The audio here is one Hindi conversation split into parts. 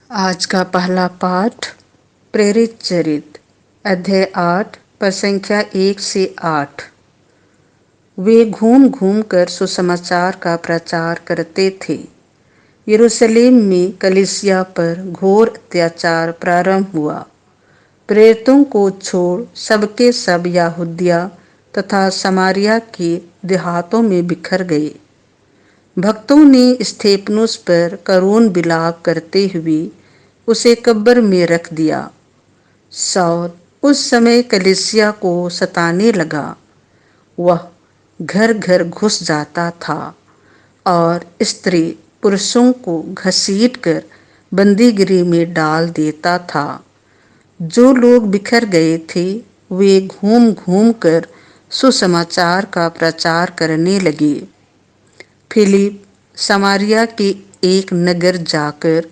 आज का पहला पाठ प्रेरित चरित अध्याय 8 पर संख्या 1 से 8। वे घूम घूम कर सुसमाचार का प्रचार करते थे। यरूशलेम में कलीसिया पर घोर अत्याचार प्रारंभ हुआ। प्रेरितों को छोड़ सबके सब यहूदिया तथा समारिया के देहातों में बिखर गए। भक्तों ने स्तेफनुस पर करुण विलाप करते हुए उसे कब्र में रख दिया। शाऊल उस समय कलीसिया को सताने लगा। वह घर घर घुस जाता था और स्त्री पुरुषों को घसीटकर बंदीगिरी में डाल देता था। जो लोग बिखर गए थे वे घूम घूम कर सुसमाचार का प्रचार करने लगे। फिलिप समारिया के एक नगर जाकर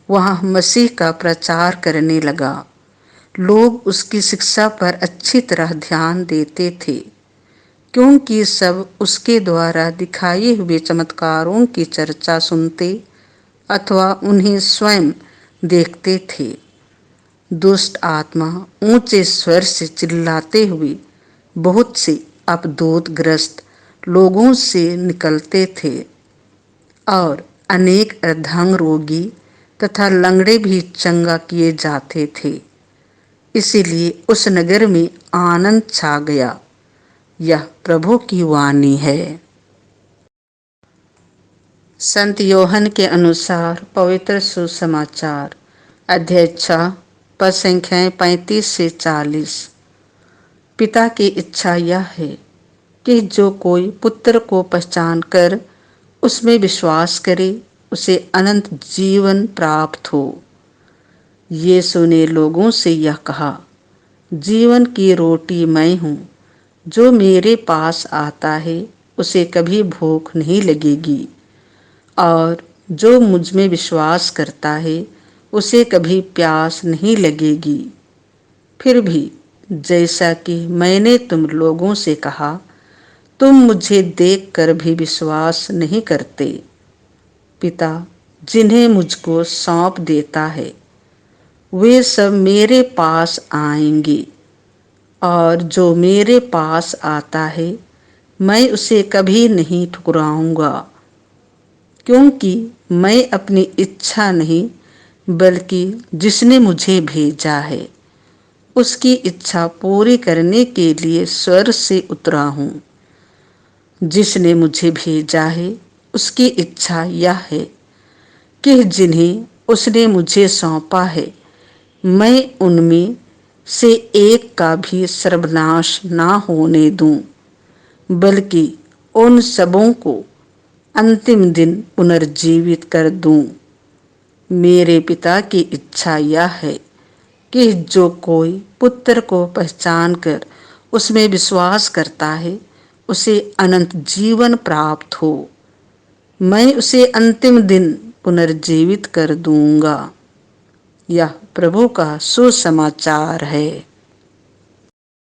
वहां मसीह का प्रचार करने लगा। लोग उसकी शिक्षा पर अच्छी तरह ध्यान देते थे, क्योंकि सब उसके द्वारा दिखाए हुए चमत्कारों की चर्चा सुनते अथवा उन्हें स्वयं देखते थे। दुष्ट आत्मा ऊंचे स्वर से चिल्लाते हुए बहुत से अपदोतग्रस्त लोगों से निकलते थे और अनेक अर्धांग रोगी तथा लंगड़े भी चंगा किए जाते थे। इसीलिए उस नगर में आनंद छा गया। यह प्रभु की वाणी है। संत योहन के अनुसार पवित्र सुसमाचार अध्याय 6 पद संख्याएं 35 से 40। पिता की इच्छा यह है कि जो कोई पुत्र को पहचान कर उसमें विश्वास करे उसे अनंत जीवन प्राप्त हो। यीशु ने लोगों से यह कहा, जीवन की रोटी मैं हूँ। जो मेरे पास आता है उसे कभी भूख नहीं लगेगी और जो मुझ में विश्वास करता है उसे कभी प्यास नहीं लगेगी। फिर भी जैसा कि मैंने तुम लोगों से कहा, तुम मुझे देखकर भी विश्वास नहीं करते। पिता जिन्हें मुझको सौंप देता है वे सब मेरे पास आएंगे और जो मेरे पास आता है मैं उसे कभी नहीं ठुकराऊंगा, क्योंकि मैं अपनी इच्छा नहीं बल्कि जिसने मुझे भेजा है उसकी इच्छा पूरी करने के लिए स्वर्ग से उतरा हूँ। जिसने मुझे भेजा है उसकी इच्छा यह है कि जिन्हें उसने मुझे सौंपा है मैं उनमें से एक का भी सर्वनाश ना होने दूं, बल्कि उन सबों को अंतिम दिन पुनर्जीवित कर दूं। मेरे पिता की इच्छा यह है कि जो कोई पुत्र को पहचान कर उसमें विश्वास करता है उसे अनंत जीवन प्राप्त हो। मैं उसे अंतिम दिन पुनर्जीवित कर दूंगा। यह प्रभु का सुसमाचार है।